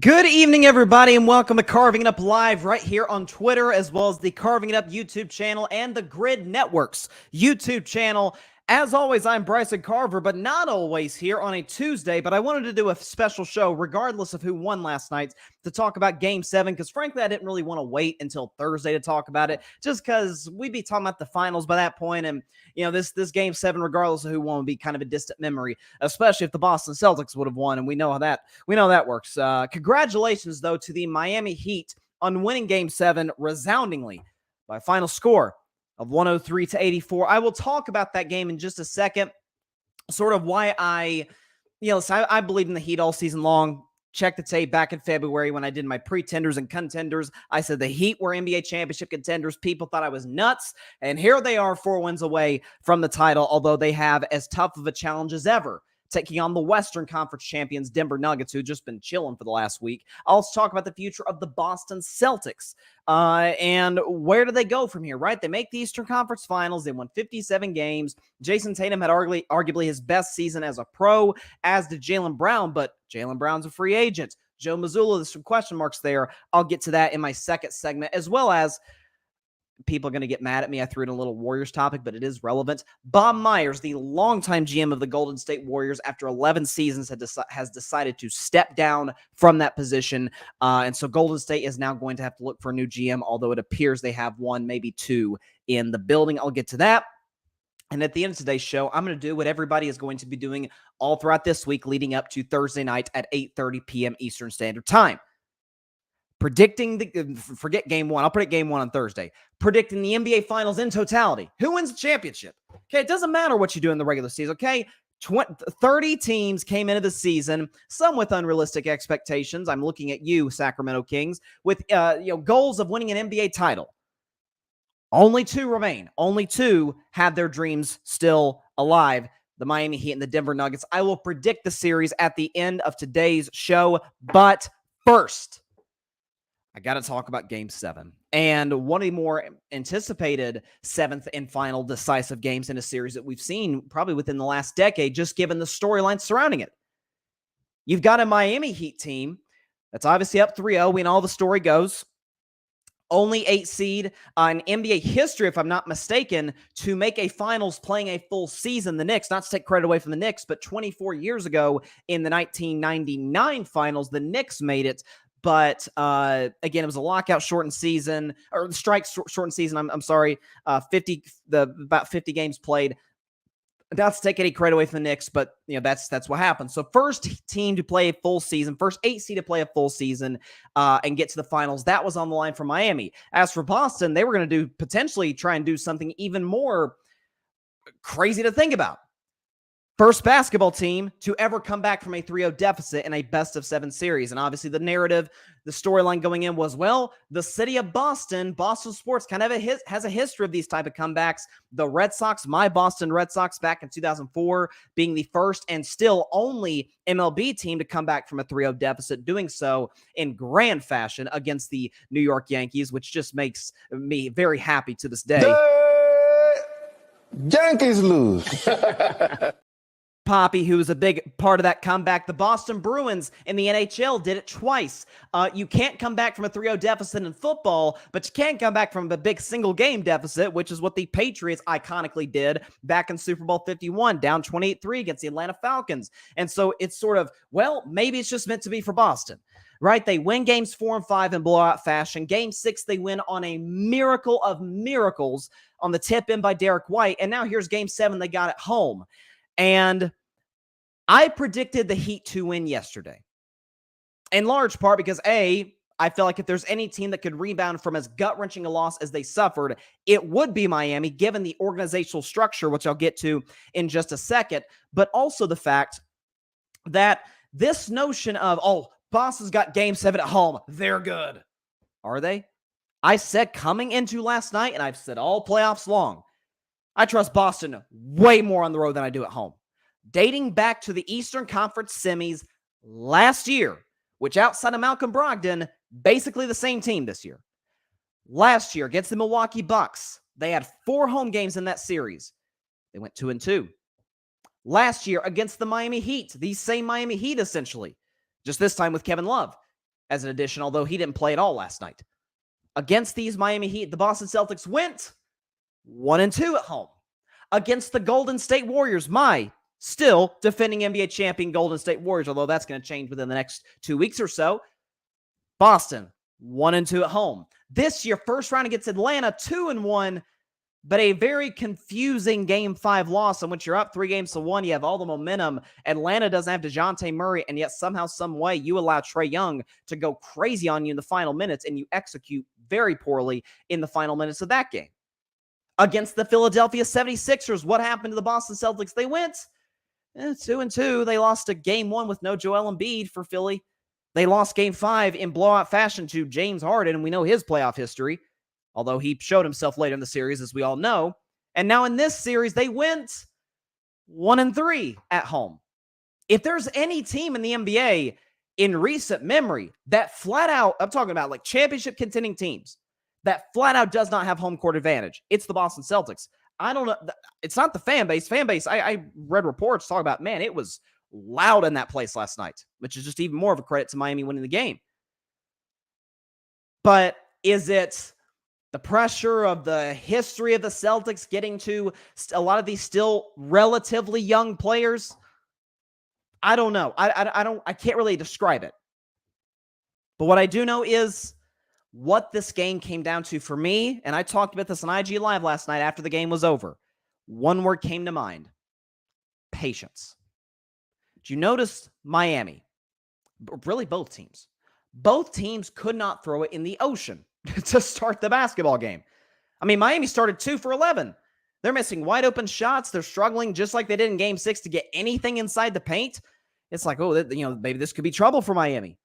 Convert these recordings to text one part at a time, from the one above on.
Good evening, everybody, and welcome to Carving It Up Live right here on Twitter, as well as the Carving It Up YouTube channel and the Grid Networks YouTube channel. As always, I'm Bryson Carver, but not always here on a Tuesday, but I wanted to do a special show, regardless of who won last night, to talk about Game 7, because frankly, I didn't really want to wait until Thursday to talk about it, just because we'd be talking about the finals by that point, and this Game 7, regardless of who won, would be kind of a distant memory, especially if the Boston Celtics would have won, and we know how that works. Congratulations, though, to the Miami Heat on winning Game 7 resoundingly by a final score of 103-84. I will talk about that game in just a second, sort of why I believed in the Heat all season long. Check the tape back in February when I did my pretenders and contenders. I said the Heat were NBA championship contenders. People thought I was nuts, and here they are 4 wins away from the title, although they have as tough of a challenge as ever, taking on the Western Conference champions, Denver Nuggets, who've just been chilling for the last week. I'll also talk about the future of the Boston Celtics and where do they go from here, right? They make the Eastern Conference Finals. They won 57 games. Jason Tatum had arguably his best season as a pro, as did Jaylen Brown, but Jaylen Brown's a free agent. Joe Mazzulla, there's some question marks there. I'll get to that in my second segment, as well as people are going to get mad at me. I threw in a little Warriors topic, but it is relevant. Bob Myers, the longtime GM of the Golden State Warriors, after 11 seasons, has decided to step down from that position. And so Golden State is now going to have to look for a new GM, although it appears they have one, maybe two in the building. I'll get to that. And at the end of today's show, I'm going to do what everybody is going to be doing all throughout this week leading up to Thursday night at 8:30 p.m. Eastern Standard Time. Forget Game 1. I'll predict Game 1 on Thursday. Predicting the NBA Finals in totality. Who wins the championship? Okay, it doesn't matter what you do in the regular season, okay? 30 teams came into the season, some with unrealistic expectations. I'm looking at you, Sacramento Kings, with goals of winning an NBA title. Only 2 remain. Only 2 have their dreams still alive. The Miami Heat and the Denver Nuggets. I will predict the series at the end of today's show, but first, I got to talk about Game 7 and one of the more anticipated 7th and final decisive games in a series that we've seen probably within the last decade, just given the storyline surrounding it. You've got a Miami Heat team that's obviously up 3-0. We know how the story goes. Only 8 seed in NBA history, if I'm not mistaken, to make a finals playing a full season. The Knicks, not to take credit away from the Knicks, but 24 years ago in the 1999 finals, the Knicks made it. But again, it was a lockout shortened season, or strike shortened season. I'm sorry. About 50 games played. Not to take any credit away from the Knicks, but that's what happened. So first team to play a full season, first 8 seed to play a full season and get to the finals. That was on the line for Miami. As for Boston, they were going to potentially try and do something even more crazy to think about. First basketball team to ever come back from a 3-0 deficit in a best-of-7 series. And obviously the narrative, the storyline going in was, well, the city of Boston sports kind of has a history of these type of comebacks. The Red Sox, my Boston Red Sox back in 2004, being the first and still only MLB team to come back from a 3-0 deficit, doing so in grand fashion against the New York Yankees, which just makes me very happy to this day. The Yankees lose. Poppy, who was a big part of that comeback. The Boston Bruins in the NHL did it twice. You can't come back from a 3-0 deficit in football, but you can come back from a big single-game deficit, which is what the Patriots iconically did back in Super Bowl 51, down 28-3 against the Atlanta Falcons. And so it's sort of, well, maybe it's just meant to be for Boston, right? They win games 4 and 5 in blowout fashion. Game 6, they win on a miracle of miracles on the tip in by Derek White. And now here's Game 7, they got it home. And I predicted the Heat to win yesterday, in large part because, I feel like if there's any team that could rebound from as gut-wrenching a loss as they suffered, it would be Miami, given the organizational structure, which I'll get to in just a second, but also the fact that this notion of, Boston's got Game 7 at home, they're good. Are they? I said coming into last night, and I've said all playoffs long, I trust Boston way more on the road than I do at home. Dating back to the Eastern Conference semis last year, which outside of Malcolm Brogdon, basically the same team this year. Last year against the Milwaukee Bucks, they had 4 home games in that series. They went 2-2. Last year against the Miami Heat, these same Miami Heat essentially, just this time with Kevin Love. as an addition, although he didn't play at all last night. Against these Miami Heat, the Boston Celtics went 1-2 at home. Against the Golden State Warriors, my still defending NBA champion Golden State Warriors, although that's going to change within the next 2 weeks or so. Boston, 1-2 at home. This year, first round against Atlanta, 2-1, but a very confusing Game 5 loss in which you're up 3-1. You have all the momentum. Atlanta doesn't have DeJounte Murray, and yet somehow, some way, you allow Trae Young to go crazy on you in the final minutes, and you execute very poorly in the final minutes of that game. Against the Philadelphia 76ers, what happened to the Boston Celtics? They went 2-2. They lost a Game 1 with no Joel Embiid for Philly. They lost Game 5 in blowout fashion to James Harden, and we know his playoff history, although he showed himself later in the series, as we all know. And now in this series, they went 1-3 at home. If there's any team in the NBA in recent memory that flat out, I'm talking about like championship contending teams, that flat out does not have home court advantage, it's the Boston Celtics. I don't know. It's not the fan base. I read reports talking about, man, it was loud in that place last night, which is just even more of a credit to Miami winning the game. But is it the pressure of the history of the Celtics getting to a lot of these still relatively young players? I don't know. I can't really describe it. But what I do know is what this game came down to for me, and I talked about this on IG Live last night after the game was over. One word came to mind: patience. Did you notice Miami? Really, both teams. Both teams could not throw it in the ocean to start the basketball game. I mean, Miami started 2 for 11. They're missing wide open shots. They're struggling just like they did in Game 6 to get anything inside the paint. It's like, oh, maybe this could be trouble for Miami.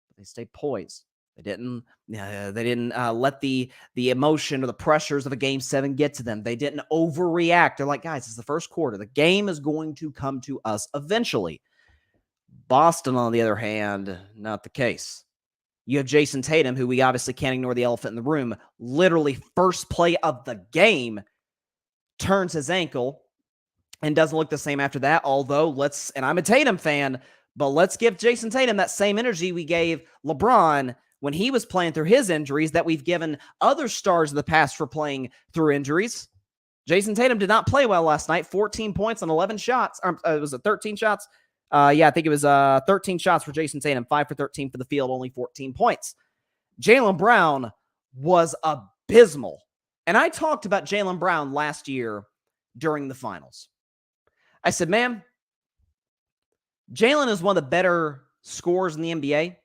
But they stay poised. They didn't let the emotion or the pressures of a Game 7 get to them. They didn't overreact. They're like, guys, it's the first quarter. The game is going to come to us eventually. Boston, on the other hand, not the case. You have Jason Tatum, who we obviously can't ignore the elephant in the room. Literally first play of the game, turns his ankle and doesn't look the same after that. Although and I'm a Tatum fan, but let's give Jason Tatum that same energy we gave LeBron when he was playing through his injuries, that we've given other stars of the past for playing through injuries. Jason Tatum did not play well last night. 14 points on 11 shots. Was it 13 shots? I think it was 13 shots for Jason Tatum, 5 for 13 for the field, only 14 points. Jaylen Brown was abysmal. And I talked about Jaylen Brown last year during the finals. I said, man, Jaylen is one of the better scorers in the NBA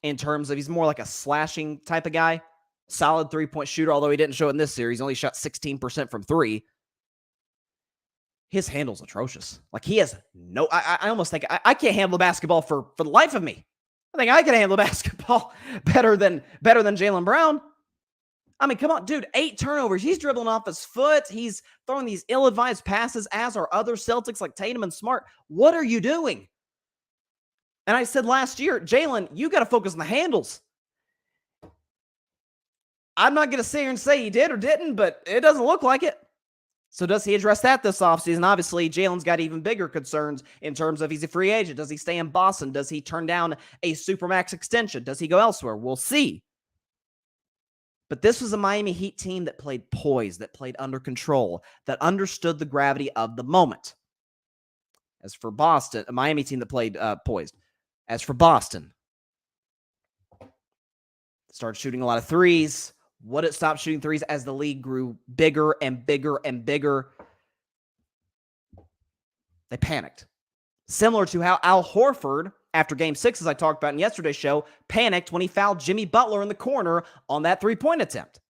in terms of he's more like a slashing type of guy. Solid three-point shooter, although he didn't show it in this series. He only shot 16% from three. His handle's atrocious. Like, he has no... I almost think... I can't handle basketball for the life of me. I think I can handle basketball better than Jaylen Brown. I mean, come on, dude. 8 turnovers. He's dribbling off his foot. He's throwing these ill-advised passes, as are other Celtics like Tatum and Smart. What are you doing? And I said last year, Jaylen, you got to focus on the handles. I'm not going to sit here and say he did or didn't, but it doesn't look like it. So does he address that this offseason? Obviously, Jaylen's got even bigger concerns in terms of he's a free agent. Does he stay in Boston? Does he turn down a Supermax extension? Does he go elsewhere? We'll see. But this was a Miami Heat team that played poised, that played under control, that understood the gravity of the moment. As for Boston, a Miami team that played poised. As for Boston, started shooting a lot of threes. Would it stop shooting threes as the league grew bigger and bigger and bigger? They panicked. Similar to how Al Horford, after Game 6, as I talked about in yesterday's show, panicked when he fouled Jimmy Butler in the corner on that three-point attempt.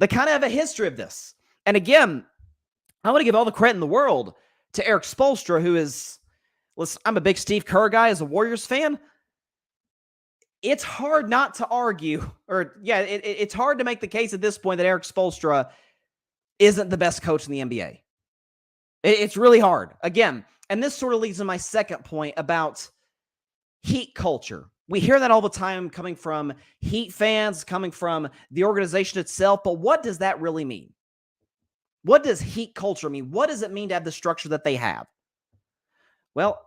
They kind of have a history of this. And again, I want to give all the credit in the world to Eric Spoelstra, who is... Listen, I'm a big Steve Kerr guy as a Warriors fan. It's hard not to argue, it's hard to make the case at this point that Eric Spoelstra isn't the best coach in the NBA. It's really hard. Again, and this sort of leads to my second point about Heat culture. We hear that all the time coming from Heat fans, coming from the organization itself, but what does that really mean? What does Heat culture mean? What does it mean to have the structure that they have? Well,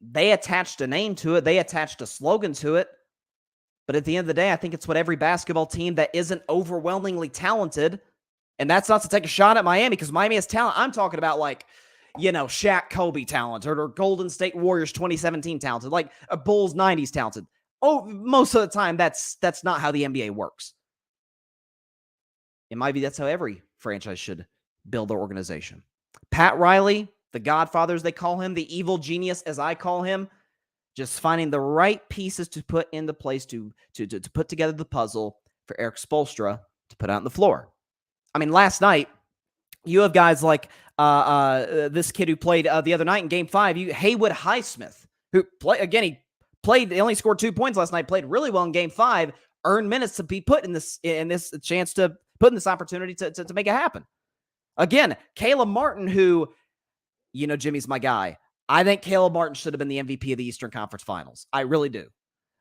they attached a name to it. They attached a slogan to it. But at the end of the day, I think it's what every basketball team that isn't overwhelmingly talented, and that's not to take a shot at Miami because Miami has talent. I'm talking about like, Shaq, Kobe talented or Golden State Warriors 2017 talented, like a Bulls 90s talented. Oh, most of the time, that's not how the NBA works. It might be that's how every franchise should build their organization. Pat Riley, the Godfather, as they call him, the evil genius, as I call him, just finding the right pieces to put into place to put together the puzzle for Eric Spoelstra to put out on the floor. I mean, last night, you have guys like this kid who played the other night in Game 5, Haywood Highsmith, who he only scored 2 points last night, played really well in Game 5, earned minutes to be put in this chance to put in this opportunity to make it happen. Again, Caleb Martin, who, Jimmy's my guy. I think Caleb Martin should have been the MVP of the Eastern Conference Finals. I really do.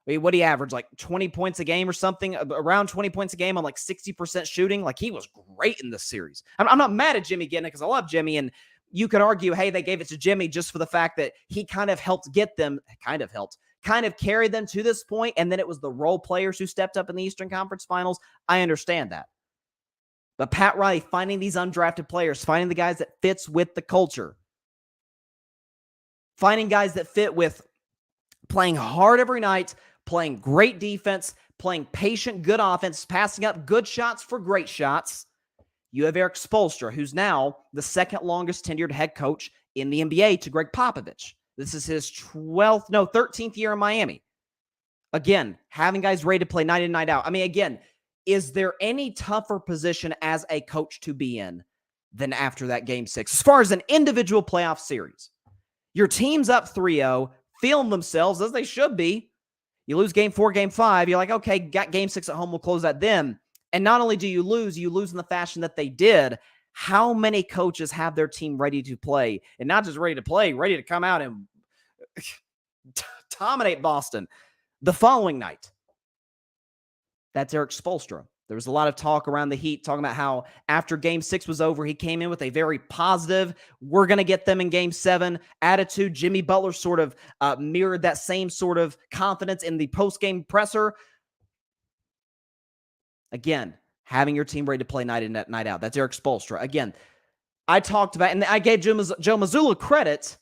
I mean, what did he average? Like 20 points a game or something? Around 20 points a game on like 60% shooting? Like, he was great in this series. I'm not mad at Jimmy getting it because I love Jimmy. And you could argue, hey, they gave it to Jimmy just for the fact that he kind of helped get them, kind of carried them to this point, and then it was the role players who stepped up in the Eastern Conference Finals. I understand that. But Pat Riley, finding these undrafted players, finding the guys that fits with the culture, finding guys that fit with playing hard every night, playing great defense, playing patient, good offense, passing up good shots for great shots. You have Eric Spoelstra, who's now the second longest tenured head coach in the NBA to Greg Popovich. This is his 13th year in Miami. Again, having guys ready to play night in, night out. I mean, again, is there any tougher position as a coach to be in than after that Game 6? As far as an individual playoff series, your team's up 3-0, feeling themselves as they should be. You lose Game 4, Game 5. You're like, okay, got Game 6 at home. We'll close that then. And not only do you lose in the fashion that they did. How many coaches have their team ready to play? And not just ready to play, ready to come out and dominate Boston the following night? That's Eric Spoelstra. There was a lot of talk around the Heat talking about how after Game 6 was over, he came in with a very positive, we're going to get them in Game 7 attitude. Jimmy Butler sort of mirrored that same sort of confidence in the post-game presser. Again, having your team ready to play night in, night out. That's Eric Spoelstra. Again, I talked about, and I gave Joe Mazzulla credit,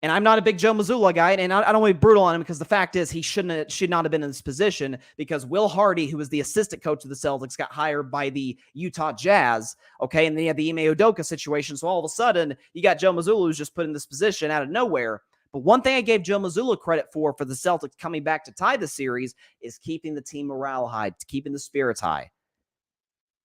and I'm not a big Joe Mazzulla guy, and I don't want to be brutal on him because the fact is he should not have been in this position because Will Hardy, who was the assistant coach of the Celtics, got hired by the Utah Jazz, okay? And then you had the Ime Udoka situation, so all of a sudden you got Joe Mazzulla who's just put in this position out of nowhere. But one thing I gave Joe Mazzulla credit for the Celtics coming back to tie the series is keeping the team morale high, keeping the spirits high.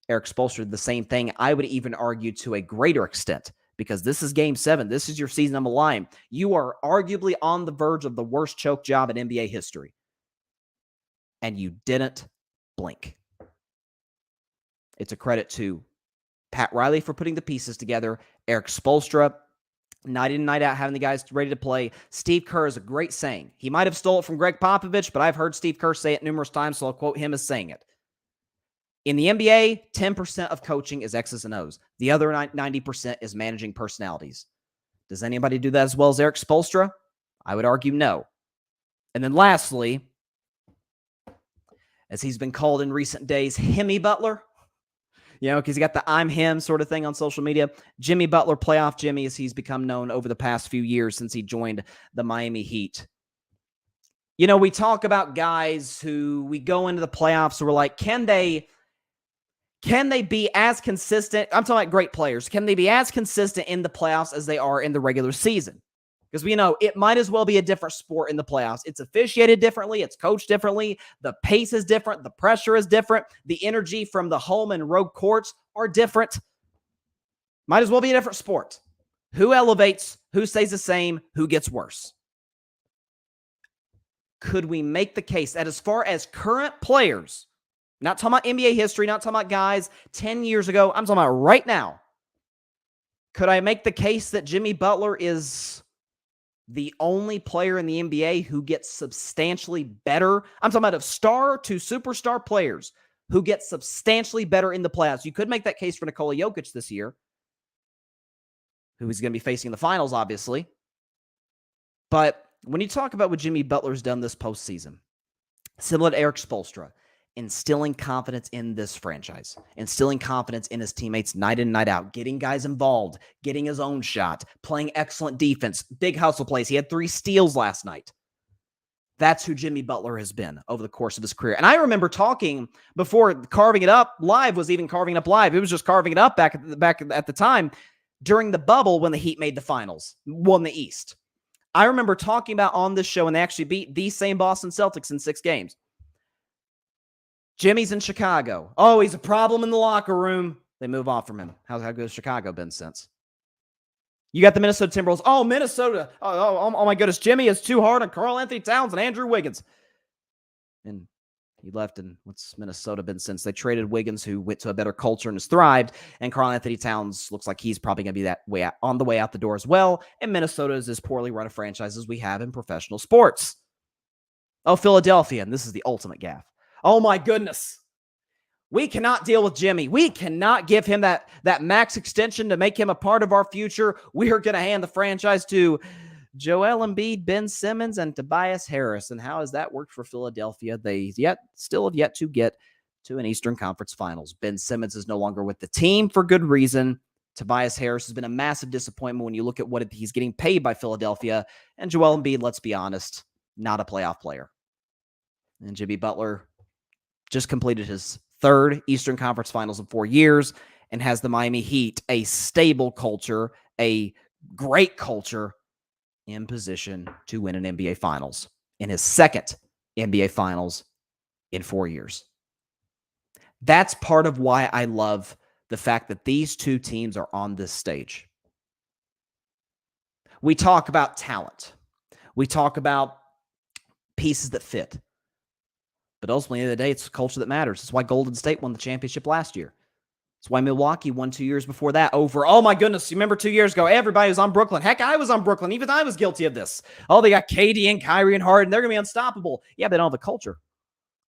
Eric Spoelstra did the same thing. I would even argue to a greater extent because this is Game 7. This is your season on the line. You are arguably on the verge of the worst choke job in NBA history. And you didn't blink. It's a credit to Pat Riley for putting the pieces together. Eric Spoelstra, night in, night out, having the guys ready to play. Steve Kerr is a great saying. He might have stole it from Greg Popovich, but I've heard Steve Kerr say it numerous times, so I'll quote him as saying it. In the NBA, 10% of coaching is X's and O's. The other 90% is managing personalities. Does anybody do that as well as Eric Spoelstra? I would argue no. And then lastly, as he's been called in recent days, Himmy Butler, because he got the I'm him sort of thing on social media. Jimmy Butler, playoff Jimmy, as he's become known over the past few years since he joined the Miami Heat. We talk about guys who we go into the playoffs, so we're like, can they be as consistent? I'm talking about great players. Can they be as consistent in the playoffs as they are in the regular season? Because we know it might as well be a different sport in the playoffs. It's officiated differently. It's coached differently. The pace is different. The pressure is different. The energy from the home and road courts are different. Might as well be a different sport. Who elevates? Who stays the same? Who gets worse? Could we make the case that as far as current players, not talking about NBA history, not talking about guys 10 years ago, I'm talking about right now, could I make the case that Jimmy Butler is the only player in the NBA who gets substantially better? I'm talking about of star to superstar players who get substantially better in the playoffs. You could make that case for Nikola Jokic this year, who is going to be facing the finals, obviously. But when you talk about what Jimmy Butler's done this postseason, similar to Eric Spoelstra, instilling confidence in this franchise, instilling confidence in his teammates night in, night out, getting guys involved, getting his own shot, playing excellent defense, big hustle plays. He had 3 steals last night. That's who Jimmy Butler has been over the course of his career. And I remember talking before Carving It Up Live was even Carving It Up Live. It was just Carving It Up back at the time during the bubble when the Heat made the finals, won the East. I remember talking about on this show, and they actually beat these same Boston Celtics in 6 games. Jimmy's in Chicago. Oh, he's a problem in the locker room. They move on from him. How good has Chicago been since? You got the Minnesota Timberwolves. Oh, Minnesota. Oh my goodness. Jimmy is too hard on Karl Anthony Towns and Andrew Wiggins. And he left, and what's Minnesota been since? They traded Wiggins, who went to a better culture and has thrived, and Karl Anthony Towns looks like he's probably going to be that way out, on the way out the door as well. And Minnesota is as poorly run a franchise as we have in professional sports. Oh, Philadelphia, and this is the ultimate gaffe. Oh my goodness. We cannot deal with Jimmy. We cannot give him that max extension to make him a part of our future. We are going to hand the franchise to Joel Embiid, Ben Simmons, and Tobias Harris. And how has that worked for Philadelphia? They still have yet to get to an Eastern Conference Finals. Ben Simmons is no longer with the team for good reason. Tobias Harris has been a massive disappointment when you look at what he's getting paid by Philadelphia. And Joel Embiid, let's be honest, not a playoff player. And Jimmy Butler just completed his 3rd Eastern Conference Finals in 4 years and has the Miami Heat, a stable culture, a great culture, in position to win an NBA Finals in his 2nd NBA Finals in 4 years. That's part of why I love the fact that these 2 teams are on this stage. We talk about talent. We talk about pieces that fit. But ultimately, at the end of the day, it's culture that matters. That's why Golden State won the championship last year. That's why Milwaukee won 2 years before that over, oh my goodness, you remember 2 years ago, everybody was on Brooklyn. Heck, I was on Brooklyn. Even I was guilty of this. Oh, they got KD and Kyrie and Harden. They're going to be unstoppable. Yeah, they don't have a culture.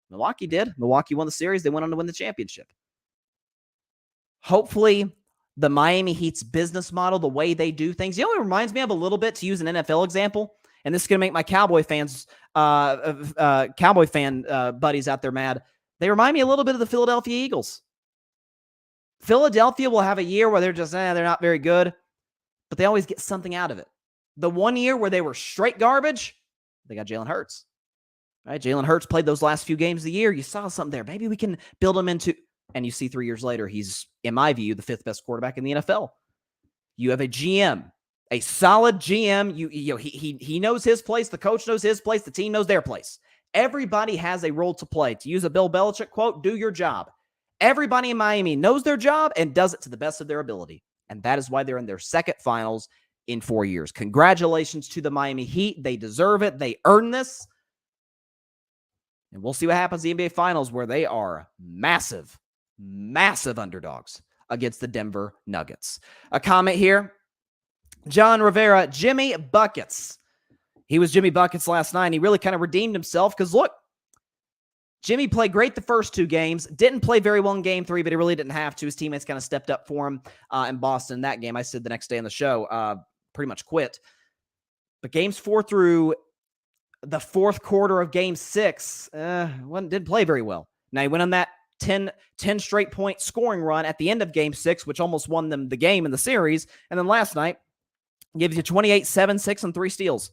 Milwaukee did. Milwaukee won the series. They went on to win the championship. Hopefully, the Miami Heat's business model, the way they do things, you know what it reminds me of a little bit, to use an NFL example? And this is going to make my Cowboy fan buddies out there mad. They remind me a little bit of the Philadelphia Eagles. Philadelphia will have a year where they're just, they're not very good, but they always get something out of it. The one year where they were straight garbage, they got Jalen Hurts. Right? Jalen Hurts played those last few games of the year. You saw something there. Maybe we can build him into, and you see 3 years later, he's, in my view, the 5th best quarterback in the NFL. You have a GM. A solid GM, he knows his place, the coach knows his place, the team knows their place. Everybody has a role to play. To use a Bill Belichick quote, do your job. Everybody in Miami knows their job and does it to the best of their ability. And that is why they're in their 2nd finals in 4 years. Congratulations to the Miami Heat. They deserve it. They earn this. And we'll see what happens in the NBA Finals, where they are massive, massive underdogs against the Denver Nuggets. A comment here. John Rivera, Jimmy Buckets. He was Jimmy Buckets last night. And he really kind of redeemed himself because, look, Jimmy played great the first 2 games. Didn't play very well in game 3, but he really didn't have to. His teammates kind of stepped up for him in Boston in that game. I said the next day on the show, pretty much quit. But games 4 through the 4th quarter of game 6, didn't play very well. Now, he went on that 10 straight point scoring run at the end of game 6, which almost won them the game in the series. And then last night, gives you 28, 7, 6, and 3 steals.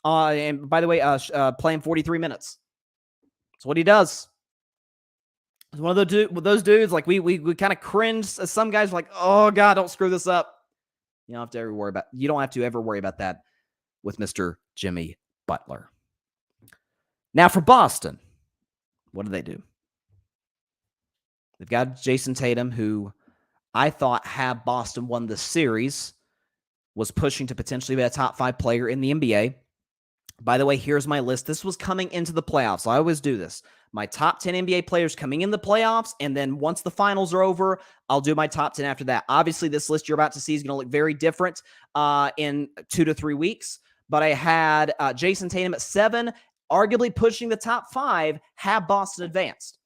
And by the way, playing 43 minutes. That's what he does. It's one of those dudes, like we kind of cringe. Some guys are like, oh God, don't screw this up. You don't have to ever worry about that with Mr. Jimmy Butler. Now for Boston, what do? They've got Jason Tatum, who I thought, had Boston won the series, was pushing to potentially be a top 5 player in the NBA. By the way, here's my list. This was coming into the playoffs. I always do this. My top 10 NBA players coming in the playoffs, and then once the finals are over, I'll do my top 10 after that. Obviously, this list you're about to see is going to look very different in 2 to 3 weeks, but I had Jason Tatum at 7, arguably pushing the top 5, have Boston advanced.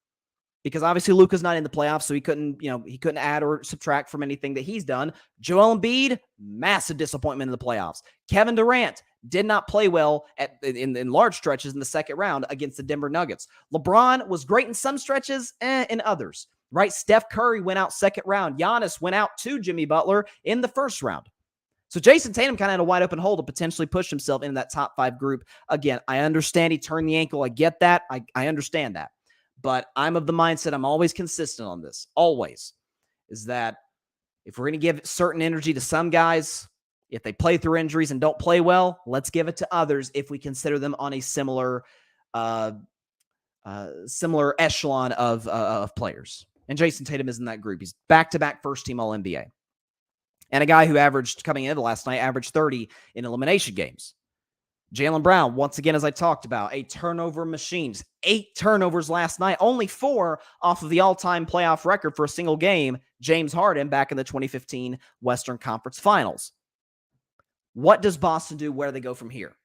because obviously Luka's not in the playoffs, so he couldn't add or subtract from anything that he's done. Joel Embiid, massive disappointment in the playoffs. Kevin Durant did not play well in large stretches in the second round against the Denver Nuggets. LeBron was great in some stretches, in others. Right? Steph Curry went out second round. Giannis went out to Jimmy Butler in the first round. So Jason Tatum kind of had a wide open hole to potentially push himself into that top 5 group. Again, I understand he turned the ankle. I get that. I understand that. But I'm of the mindset, I'm always consistent on this. Always. Is that if we're going to give certain energy to some guys, if they play through injuries and don't play well, let's give it to others if we consider them on a similar echelon of players. And Jason Tatum is in that group. He's back-to-back first-team All-NBA. And a guy who coming into last night, averaged 30 in elimination games. Jaylen Brown, once again, as I talked about, a turnover machine. 8 turnovers last night, only 4 off of the all-time playoff record for a single game, James Harden, back in the 2015 Western Conference Finals. What does Boston do? Where do they go from here?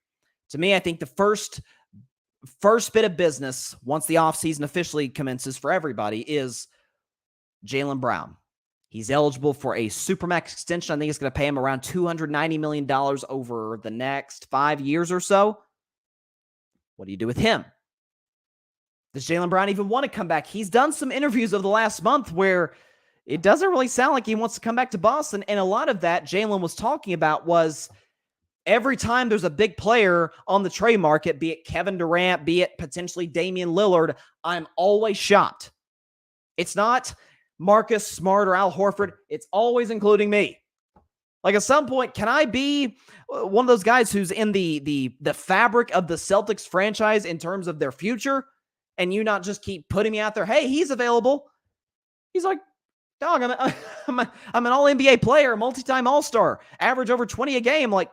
To me, I think the first bit of business, once the offseason officially commences for everybody, is Jaylen Brown. He's eligible for a Supermax extension. I think it's going to pay him around $290 million over the next 5 years or so. What do you do with him? Does Jaylen Brown even want to come back? He's done some interviews over the last month where it doesn't really sound like he wants to come back to Boston. And a lot of that Jaylen was talking about was every time there's a big player on the trade market, be it Kevin Durant, be it potentially Damian Lillard, I'm always shocked. It's not Marcus Smart or Al Horford. It's always including me. Like, at some point, can I be one of those guys who's in the fabric of the Celtics franchise in terms of their future, and you not just keep putting me out there? Hey, he's available. He's like, dog, I'm an all-NBA player, multi-time all-star, average over 20 a game. Like,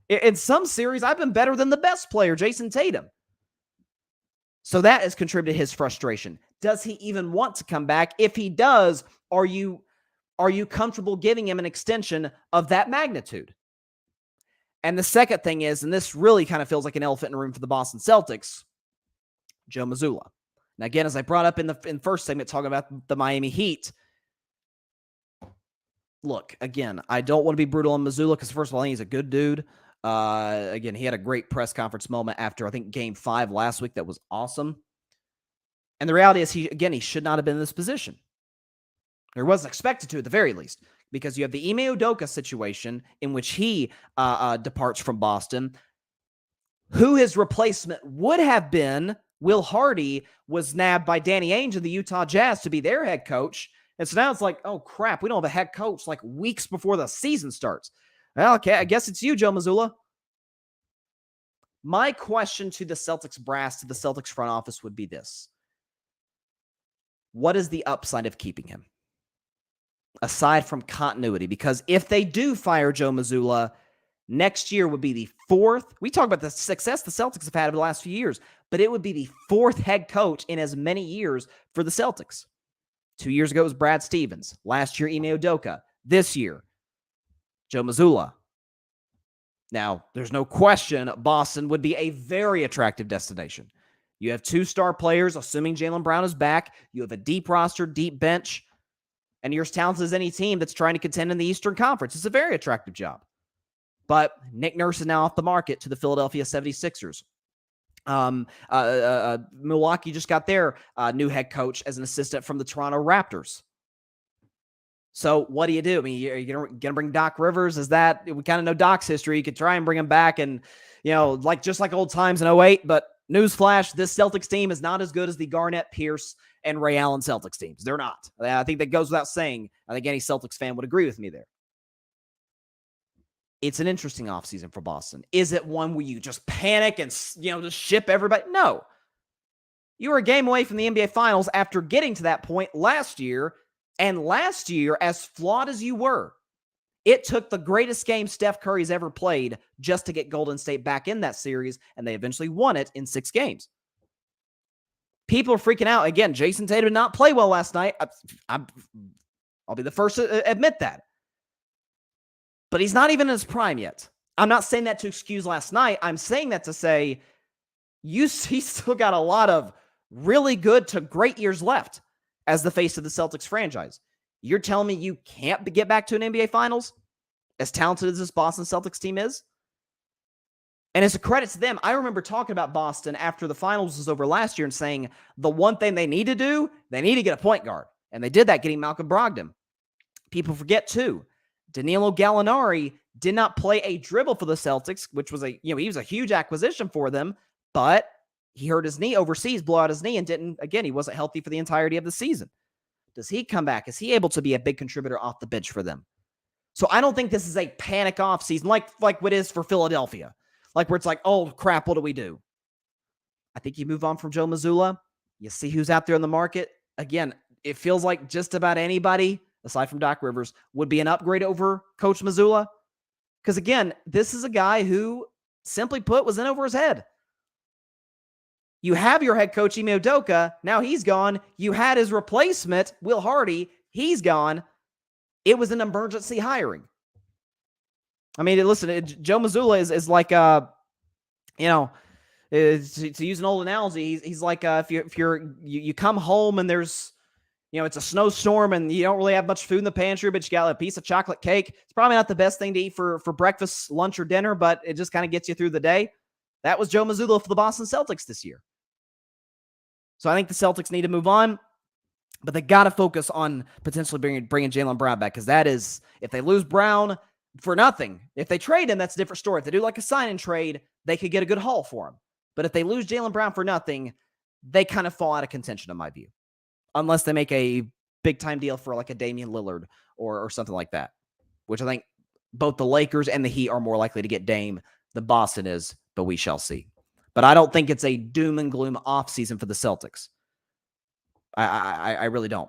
in some series, I've been better than the best player, Jason Tatum. So that has contributed to his frustration. Does he even want to come back? If he does, are you comfortable giving him an extension of that magnitude? And the second thing is, and this really kind of feels like an elephant in the room for the Boston Celtics, Joe Mazzulla. Now, again, as I brought up in the first segment talking about the Miami Heat, look, again, I don't want to be brutal on Mazzulla because, first of all, I think he's a good dude. Again, he had a great press conference moment after, I think, Game 5 last week that was awesome. And the reality is, he should not have been in this position. Or wasn't expected to, at the very least, because you have the Ime Udoka situation in which he departs from Boston. Who his replacement would have been, Will Hardy, was nabbed by Danny Ainge of the Utah Jazz to be their head coach. And so now it's like, oh, crap, we don't have a head coach like weeks before the season starts. Well, okay, I guess it's you, Joe Mazzulla. My question to the Celtics brass, to the Celtics front office, would be this. What is the upside of keeping him? Aside from continuity, because if they do fire Joe Mazzulla, next year would be the 4th. We talk about the success the Celtics have had over the last few years, but it would be the 4th head coach in as many years for the Celtics. 2 years ago, it was Brad Stevens. Last year, Ime Udoka. This year, Joe Mazzulla. Now, there's no question Boston would be a very attractive destination. You have 2 star players, assuming Jaylen Brown is back. You have a deep roster, deep bench, and you're as talented as any team that's trying to contend in the Eastern Conference. It's a very attractive job. But Nick Nurse is now off the market to the Philadelphia 76ers. Milwaukee just got their new head coach as an assistant from the Toronto Raptors. So what do you do? I mean, are you going to bring Doc Rivers? We kind of know Doc's history. You could try and bring him back and, just like old times in 08. But newsflash, this Celtics team is not as good as the Garnett, Pierce, and Ray Allen Celtics teams. They're not. I think that goes without saying. I think any Celtics fan would agree with me there. It's an interesting offseason for Boston. Is it one where you just panic and, just ship everybody? No. You were a game away from the NBA Finals after getting to that point last year. And last year, as flawed as you were, it took the greatest game Steph Curry's ever played just to get Golden State back in that series, and they eventually won it in 6 games. People are freaking out. Again, Jason Tatum did not play well last night. I'll be the first to admit that. But he's not even in his prime yet. I'm not saying that to excuse last night. I'm saying that to say he's still got a lot of really good to great years left as the face of the Celtics franchise. You're telling me you can't get back to an NBA Finals as talented as this Boston Celtics team is? And as a credit to them, I remember talking about Boston after the finals was over last year and saying the one thing they need to do, they need to get a point guard. And they did that getting Malcolm Brogdon. People forget too, Danilo Gallinari did not play a dribble for the Celtics, which was he was a huge acquisition for them, but he hurt his knee overseas, blew out his knee, and he wasn't healthy for the entirety of the season. Does he come back? Is he able to be a big contributor off the bench for them? So I don't think this is a panic off season like what is for Philadelphia. Like where it's like, oh crap, what do we do? I think you move on from Joe Mazzulla. You see who's out there in the market. Again, it feels like just about anybody, aside from Doc Rivers, would be an upgrade over Coach Mazzulla. Because again, this is a guy who, simply put, was in over his head. You have your head coach, Ime Udoka. Now he's gone. You had his replacement, Will Hardy. He's gone. It was an emergency hiring. I mean, listen, Joe Mazzulla is like, to use an old analogy, he's like if you come home and there's, it's a snowstorm and you don't really have much food in the pantry, but you got a piece of chocolate cake. It's probably not the best thing to eat for breakfast, lunch, or dinner, but it just kind of gets you through the day. That was Joe Mazzulla for the Boston Celtics this year. So I think the Celtics need to move on, but they got to focus on potentially bringing Jaylen Brown back, because that is, if they lose Brown for nothing, if they trade him, that's a different story. If they do like a sign and trade, they could get a good haul for him. But if they lose Jaylen Brown for nothing, they kind of fall out of contention in my view, unless they make a big-time deal for like a Damian Lillard or something like that, which I think both the Lakers and the Heat are more likely to get Dame than Boston is, but we shall see. But I don't think it's a doom and gloom offseason for the Celtics. I really don't.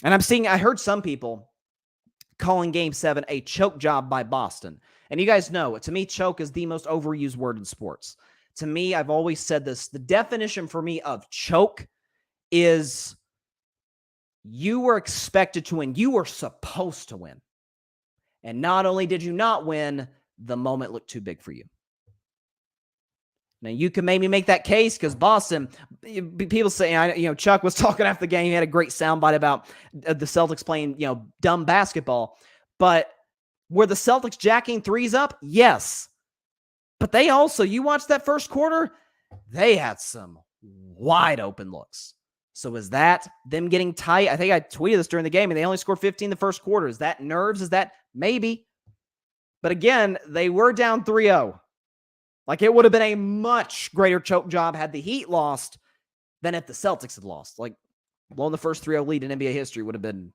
And I heard some people calling Game 7 a choke job by Boston. And you guys know, to me, choke is the most overused word in sports. To me, I've always said this, the definition for me of choke is you were expected to win. You were supposed to win. And not only did you not win, the moment looked too big for you. Now, you can maybe make that case because Boston, people say, Chuck was talking after the game. He had a great soundbite about the Celtics playing, dumb basketball. But were the Celtics jacking threes up? Yes. But they also, you watch that first quarter, they had some wide open looks. So is that them getting tight? I think I tweeted this during the game, and they only scored 15 in the first quarter. Is that nerves? Is that maybe? But again, they were down 3-0. Like, it would have been a much greater choke job had the Heat lost than if the Celtics had lost. Like, blowing the first 3-0 lead in NBA history would have been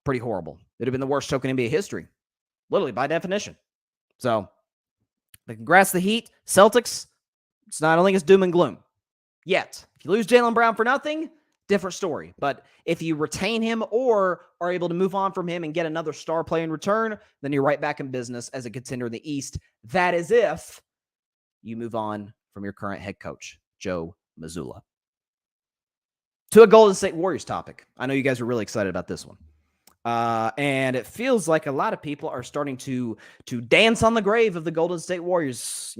pretty horrible. It would have been the worst choke in NBA history, literally by definition. So, but congrats to the Heat. Celtics, it's not only it's doom and gloom yet. If you lose Jaylen Brown for nothing, different story. But if you retain him or are able to move on from him and get another star player in return, then you're right back in business as a contender in the East. That is if you move on from your current head coach, Joe Mazzulla. To a Golden State Warriors topic. I know you guys are really excited about this one. And it feels like a lot of people are starting to dance on the grave of the Golden State Warriors.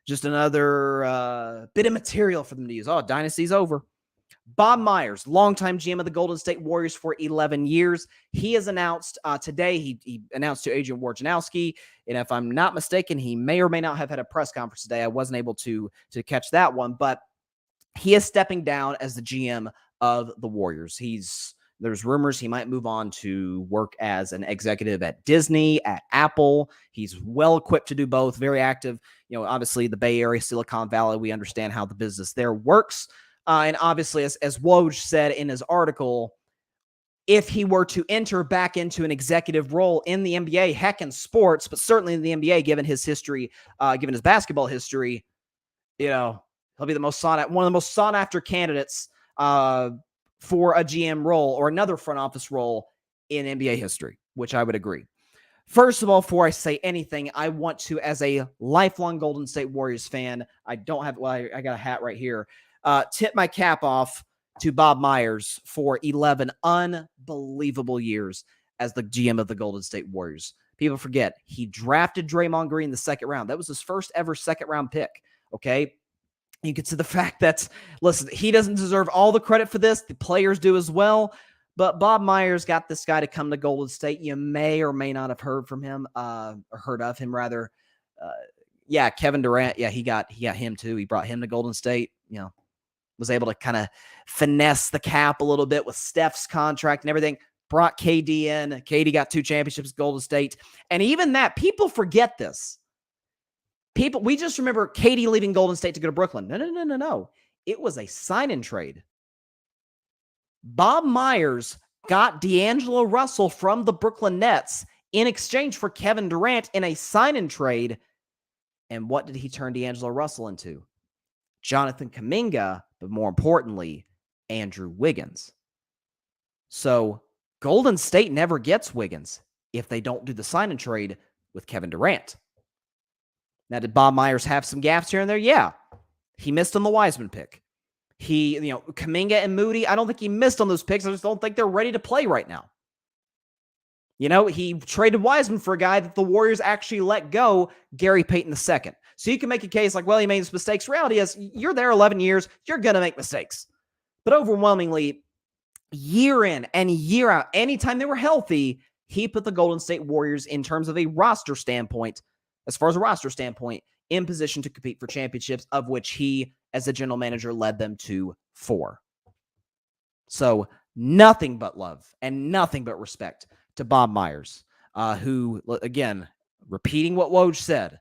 Just another bit of material for them to use. Oh, dynasty's over. Bob Myers, longtime GM of the Golden State Warriors for 11 years. He has announced today, he announced to Adrian Wojnarowski, and if I'm not mistaken, he may or may not have had a press conference today. I wasn't able to catch that one, but he is stepping down as the GM of the Warriors. There's rumors he might move on to work as an executive at Disney, at Apple. He's well equipped to do both, very active. Obviously the Bay Area, Silicon Valley, we understand how the business there works. And obviously, as Woj said in his article, if he were to enter back into an executive role in the NBA, heck, in sports, but certainly in the NBA, given his history, given his basketball history, he'll be one of the most sought after candidates for a GM role or another front office role in NBA history, which I would agree. First of all, before I say anything, I want to, as a lifelong Golden State Warriors fan, I got a hat right here. Tip my cap off to Bob Myers for 11 unbelievable years as the GM of the Golden State Warriors. People forget, he drafted Draymond Green in the second round. That was his first ever second round pick, okay? You could see the fact that, listen, he doesn't deserve all the credit for this. The players do as well. But Bob Myers got this guy to come to Golden State. You may or may not have heard from him, or heard of him rather. Yeah, Kevin Durant. Yeah, he got him too. He brought him to Golden State. Was able to kind of finesse the cap a little bit with Steph's contract and everything. Brought KD in. KD got 2 championships at Golden State. And even that, people forget this. We just remember KD leaving Golden State to go to Brooklyn. No. It was a sign-and trade. Bob Myers got D'Angelo Russell from the Brooklyn Nets in exchange for Kevin Durant in a sign-and trade. And what did he turn D'Angelo Russell into? Jonathan Kuminga, but more importantly, Andrew Wiggins. So Golden State never gets Wiggins if they don't do the sign-and trade with Kevin Durant. Now, did Bob Myers have some gaps here and there? Yeah. He missed on the Wiseman pick. Kuminga and Moody, I don't think he missed on those picks. I just don't think they're ready to play right now. He traded Wiseman for a guy that the Warriors actually let go, Gary Payton II. So you can make a case like, well, he made his mistakes. Reality is, you're there 11 years, you're going to make mistakes. But overwhelmingly, year in and year out, anytime they were healthy, he put the Golden State Warriors in terms of a roster standpoint, in position to compete for championships, of which he, as a general manager, led them to 4. So nothing but love and nothing but respect to Bob Myers, who, again, repeating what Woj said,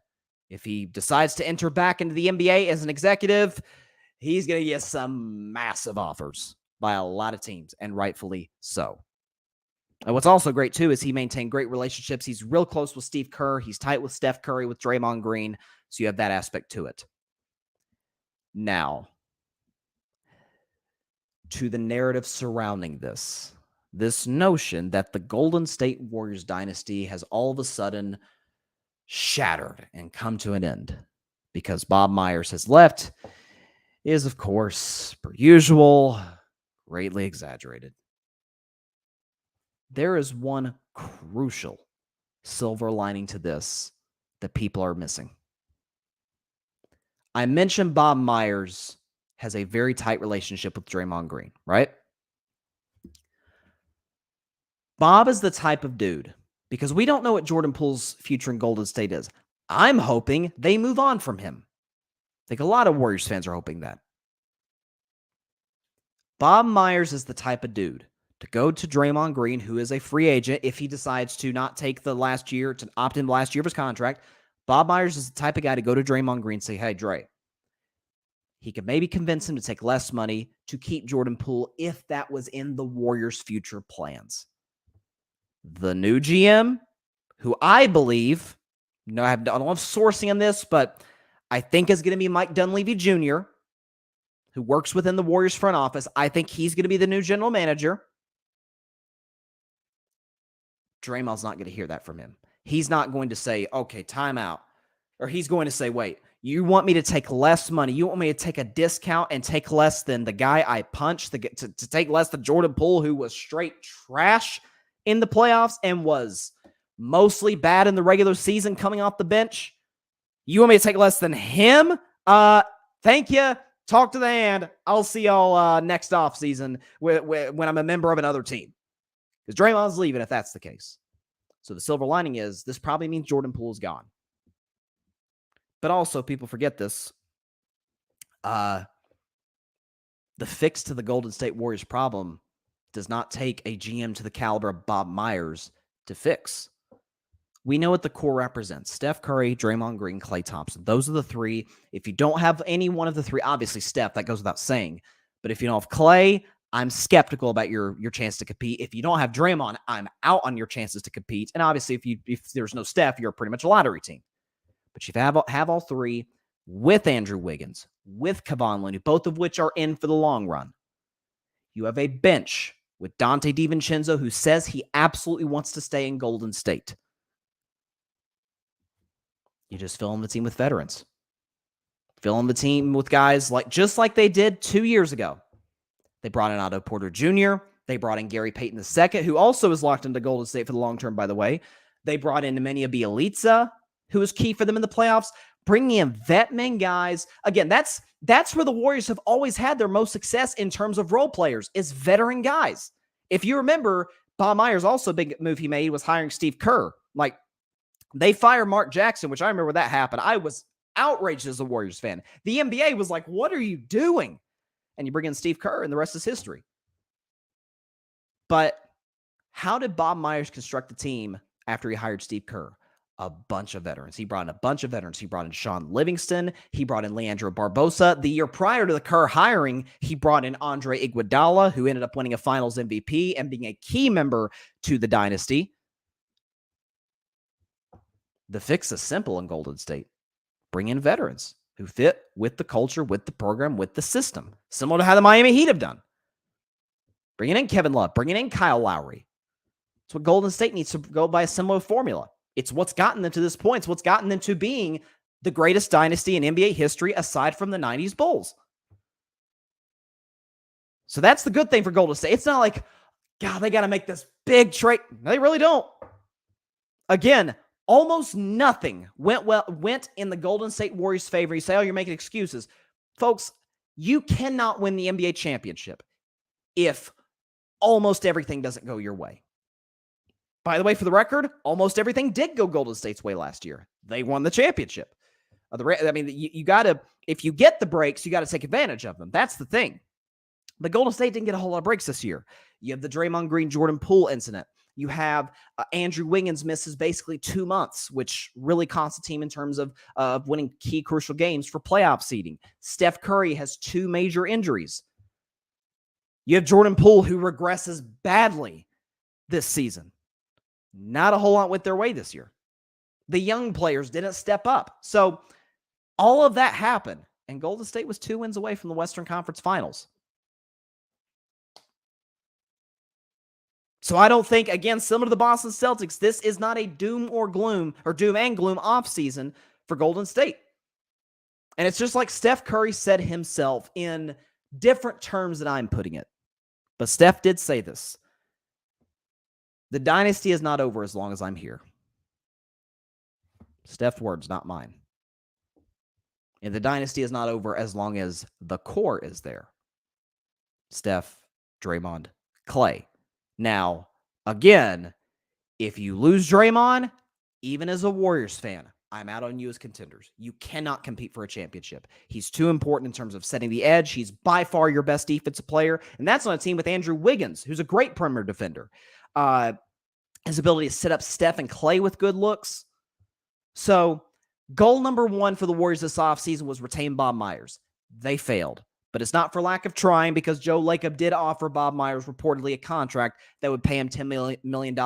if he decides to enter back into the NBA as an executive, he's going to get some massive offers by a lot of teams, and rightfully so. And what's also great, too, is he maintained great relationships. He's real close with Steve Kerr. He's tight with Steph Curry, with Draymond Green. So you have that aspect to it. Now, to the narrative surrounding this notion that the Golden State Warriors dynasty has all of a sudden shattered and come to an end because Bob Myers has left is, of course, per usual, greatly exaggerated. There is one crucial silver lining to this that people are missing. I mentioned Bob Myers has a very tight relationship with Draymond Green, right? Bob is the type of dude, because we don't know what Jordan Poole's future in Golden State is. I'm hoping they move on from him. I think a lot of Warriors fans are hoping that. Bob Myers is the type of dude to go to Draymond Green, who is a free agent, if he decides to not take the last year, to opt in the last year of his contract. Bob Myers is the type of guy to go to Draymond Green and say, hey, Dre. He could maybe convince him to take less money to keep Jordan Poole if that was in the Warriors' future plans. The new GM, who I believe, I don't have sourcing on this, but I think is going to be Mike Dunleavy Jr., who works within the Warriors front office. I think he's going to be the new general manager. Draymond's not going to hear that from him. He's not going to say, okay, timeout. Or he's going to say, wait, you want me to take less money? You want me to take a discount and take less than the guy I punched, to take less than Jordan Poole, who was straight trash in the playoffs and was mostly bad in the regular season coming off the bench? You want me to take less than him? Thank you. Talk to the hand. I'll see y'all next offseason when I'm a member of another team. Because Draymond's leaving if that's the case. So the silver lining is this probably means Jordan Poole's gone. But also, people forget this. The fix to the Golden State Warriors problem does not take a GM to the caliber of Bob Myers to fix. We know what the core represents. Steph Curry, Draymond Green, Klay Thompson. Those are the 3. If you don't have any one of the 3, obviously Steph, that goes without saying. But if you don't have Klay, I'm skeptical about your chance to compete. If you don't have Draymond, I'm out on your chances to compete. And obviously, if there's no Steph, you're pretty much a lottery team. But you have all 3 with Andrew Wiggins, with Kevon Looney, both of which are in for the long run. You have a bench with Dante DiVincenzo, who says he absolutely wants to stay in Golden State. You just fill in the team with veterans. Fill in the team with guys just like they did 2 years ago. They brought in Otto Porter Jr. They brought in Gary Payton II, who also is locked into Golden State for the long term, by the way. They brought in Nemanja Bjelica, who was key for them in the playoffs. bringing in vet men guys. Again, that's where the Warriors have always had their most success in terms of role players, is veteran guys. If you remember, Bob Myers, also a big move he made was hiring Steve Kerr. Like, they fired Mark Jackson, which I remember when that happened. I was outraged as a Warriors fan. The NBA was like, what are you doing? And you bring in Steve Kerr, and the rest is history. But how did Bob Myers construct the team after he hired Steve Kerr? A bunch of veterans. He brought in a bunch of veterans. He brought in Sean Livingston. He brought in Leandro Barbosa. The year prior to the Kerr hiring, he brought in Andre Iguodala, who ended up winning a Finals MVP and being a key member to the dynasty. The fix is simple in Golden State. Bring in veterans who fit with the culture, with the program, with the system. Similar to how the Miami Heat have done. Bringing in Kevin Love, bringing in Kyle Lowry. It's what Golden State needs to go by, a similar formula. It's what's gotten them to this point. It's what's gotten them to being the greatest dynasty in NBA history aside from the 90s Bulls. So that's the good thing for Golden State. It's not like, God, they got to make this big trade. No, they really don't. Again, almost nothing went in the Golden State Warriors' favor. You say, oh, you're making excuses. Folks, you cannot win the NBA championship if almost everything doesn't go your way. By the way, for the record, almost everything did go Golden State's way last year. They won the championship. I mean, you got to, if you get the breaks, you got to take advantage of them. That's the thing. But Golden State didn't get a whole lot of breaks this year. You have the Draymond Green, Jordan Poole incident. You have Andrew Wiggins misses basically 2 months, which really cost the team in terms of winning key crucial games for playoff seeding. Steph Curry has 2 major injuries. You have Jordan Poole, who regresses badly this season. Not a whole lot went their way this year. The young players didn't step up. So all of that happened, and Golden State was 2 wins away from the Western Conference Finals. So I don't think, again, similar to the Boston Celtics, this is not a doom and gloom offseason for Golden State. And it's just like Steph Curry said himself in different terms than I'm putting it. But Steph did say this. The dynasty is not over as long as I'm here. Steph's words, not mine. And the dynasty is not over as long as the core is there. Steph, Draymond, Clay. Now, again, if you lose Draymond, even as a Warriors fan, I'm out on you as contenders. You cannot compete for a championship. He's too important in terms of setting the edge. He's by far your best defensive player. And that's on a team with Andrew Wiggins, who's a great perimeter defender. His ability to set up Steph and Clay with good looks. So, goal number 1 for the Warriors this offseason was retain Bob Myers. They failed. But it's not for lack of trying, because Joe Lacob did offer Bob Myers reportedly a contract that would pay him $10 million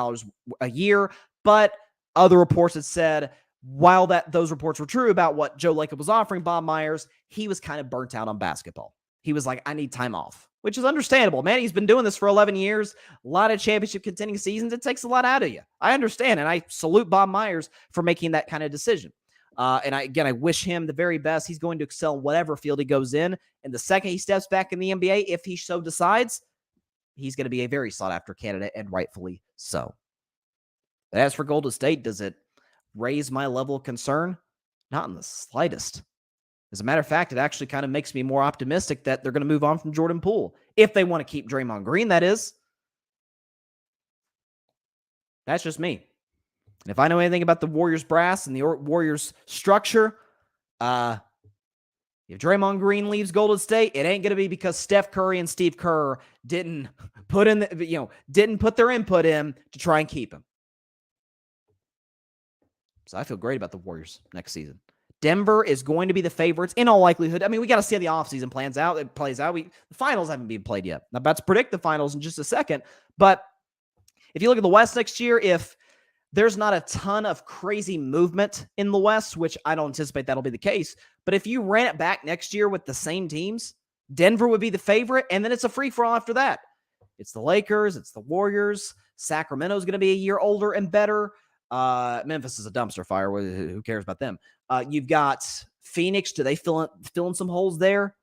a year. But other reports had said, while those reports were true about what Joe Lacob was offering Bob Myers, he was kind of burnt out on basketball. He was like, I need time off, which is understandable. Man, he's been doing this for 11 years. A lot of championship contending seasons. It takes a lot out of you. I understand, and I salute Bob Myers for making that kind of decision. And I wish him the very best. He's going to excel in whatever field he goes in. And the second he steps back in the NBA, if he so decides, he's going to be a very sought-after candidate, and rightfully so. But as for Golden State, does it raise my level of concern? Not in the slightest. As a matter of fact, it actually kind of makes me more optimistic that they're going to move on from Jordan Poole. If they want to keep Draymond Green, that is. That's just me. And if I know anything about the Warriors brass and the Warriors structure, if Draymond Green leaves Golden State, it ain't going to be because Steph Curry and Steve Kerr didn't put their input in to try and keep him. So I feel great about the Warriors next season. Denver is going to be the favorites in all likelihood. I mean, we got to see how the offseason plays out. The finals haven't been played yet. I'm about to predict the finals in just a second. But if you look at the West next year, if there's not a ton of crazy movement in the West, which I don't anticipate that'll be the case, but if you ran it back next year with the same teams, Denver would be the favorite, and then it's a free-for-all after that. It's the Lakers, it's the Warriors. Sacramento's going to be a year older and better. Memphis is a dumpster fire. Who cares about them? You've got Phoenix. Do they fill in some holes there?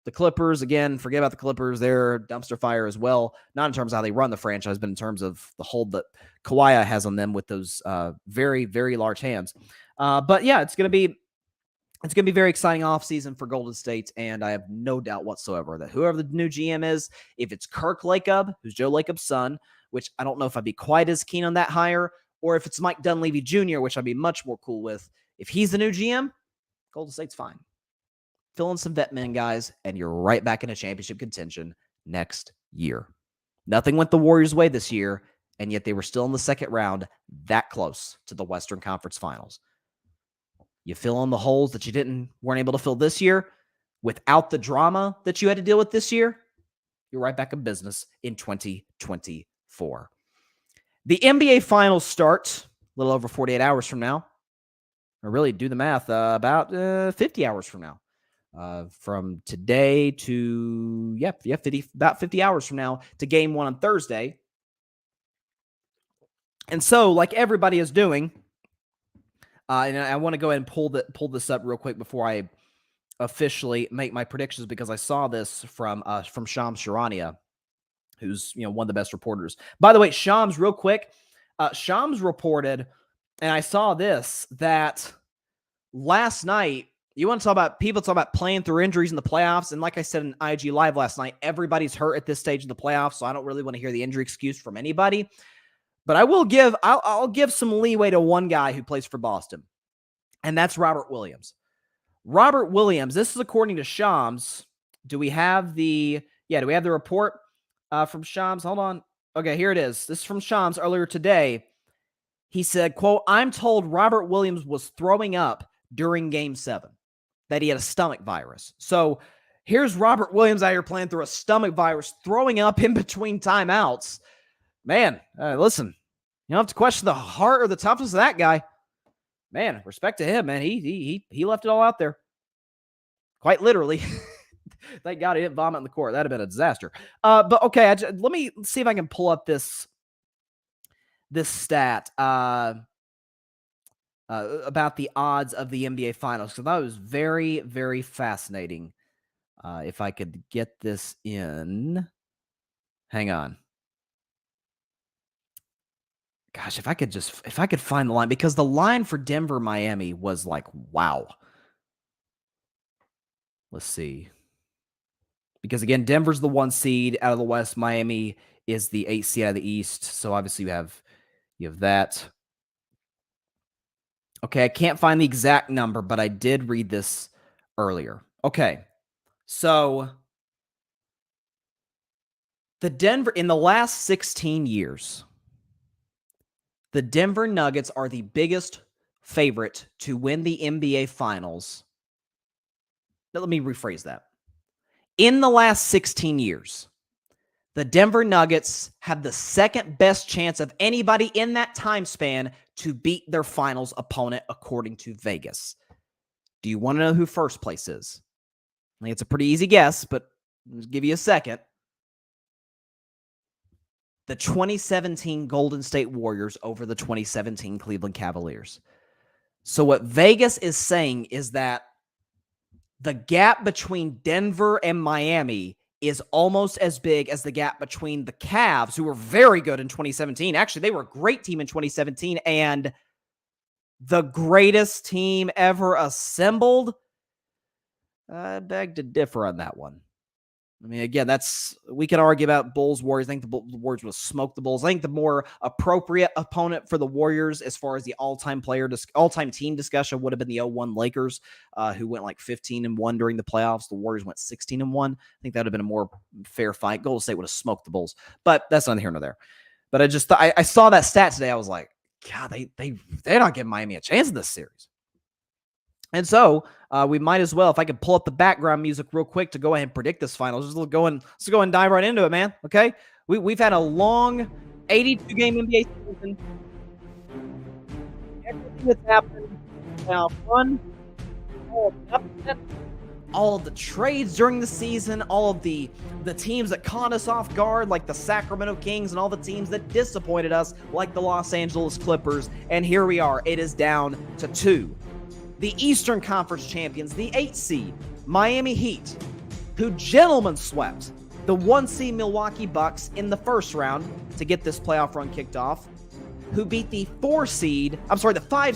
The Clippers, again, forget about the Clippers. They're dumpster fire as well. Not in terms of how they run the franchise, but in terms of the hold that Kawhi has on them with those very, very large hands. But yeah, it's going to be a very exciting offseason for Golden State, and I have no doubt whatsoever that whoever the new GM is, if it's Kirk Lacob, who's Joe Lacob's son, which I don't know if I'd be quite as keen on that hire, or if it's Mike Dunleavy Jr., which I'd be much more cool with. If he's the new GM, Golden State's fine. Fill in some vet men, guys, and you're right back into championship contention next year. Nothing went the Warriors' way this year, and yet they were still in the second round, that close to the Western Conference Finals. You fill in the holes that you weren't able to fill this year without the drama that you had to deal with this year, you're right back in business in 2024. The NBA Finals start a little over 48 hours from now. Or really, do the math, about 50 hours from now. From today to, about 50 hours from now to game 1 on Thursday. And so, like everybody is doing, and I want to go ahead and pull this up real quick before I officially make my predictions, because I saw this from Shams Charania, who's one of the best reporters. By the way, Shams, real quick, Shams reported, and I saw this, that last night, you want to talk about people talk about playing through injuries in the playoffs, and like I said in IG Live last night, everybody's hurt at this stage of the playoffs, so I don't really want to hear the injury excuse from anybody. But I'll give some leeway to one guy who plays for Boston, and that's Robert Williams. Robert Williams, this is according to Shams. Do we have the report from Shams? Hold on. Okay, here it is. This is from Shams earlier today. He said, quote, "I'm told Robert Williams was throwing up during Game 7, that he had a stomach virus." So here's Robert Williams out here playing through a stomach virus, throwing up in between timeouts. Man, listen, you don't have to question the heart or the toughness of that guy. Man, respect to him, man. He left it all out there. Quite literally. Thank God he didn't vomit in the court. That'd have been a disaster. But okay, let me see if I can pull up this stat about the odds of the NBA Finals, because that was very, very fascinating. If I could get this in. Hang on. Gosh, if I could find the line, because the line for Denver, Miami was like, wow. Let's see. Because again, Denver's the 1 seed out of the West. Miami is the 8 seed out of the East. So obviously you have that. Okay, I can't find the exact number, but I did read this earlier. Okay. So in the last 16 years, the Denver Nuggets are the biggest favorite to win the NBA Finals. Now, let me rephrase that. In the last 16 years, the Denver Nuggets have the second best chance of anybody in that time span to beat their finals opponent, according to Vegas. Do you want to know who first place is? I think it's a pretty easy guess, but I'll give you a second. The 2017 Golden State Warriors over the 2017 Cleveland Cavaliers. So what Vegas is saying is that the gap between Denver and Miami is almost as big as the gap between the Cavs, who were very good in 2017. Actually, they were a great team in 2017, and the greatest team ever assembled. I beg to differ on that one. I mean, again, we can argue about Bulls, Warriors. I think the Warriors would have smoked the Bulls. I think the more appropriate opponent for the Warriors, as far as the all-time team discussion, would have been the 0-1 Lakers, who went like 15-1 during the playoffs. The Warriors went 16-1. I think that would have been a more fair fight. Golden State would have smoked the Bulls, but that's neither here nor there. But I saw that stat today. I was like, God, they're not giving Miami a chance in this series. And so we might as well, if I could pull up the background music real quick to go ahead and predict this final. Let's go and dive right into it, man. Okay, we've had a long 82-game NBA season. Everything that's happened now, all of the trades during the season, all of the teams that caught us off guard, like the Sacramento Kings, and all the teams that disappointed us, like the Los Angeles Clippers. And here we are. It is down to 2. The Eastern Conference champions, the 8 seed, Miami Heat, who gentlemen swept the 1 seed Milwaukee Bucks in the first round to get this playoff run kicked off, who beat the 5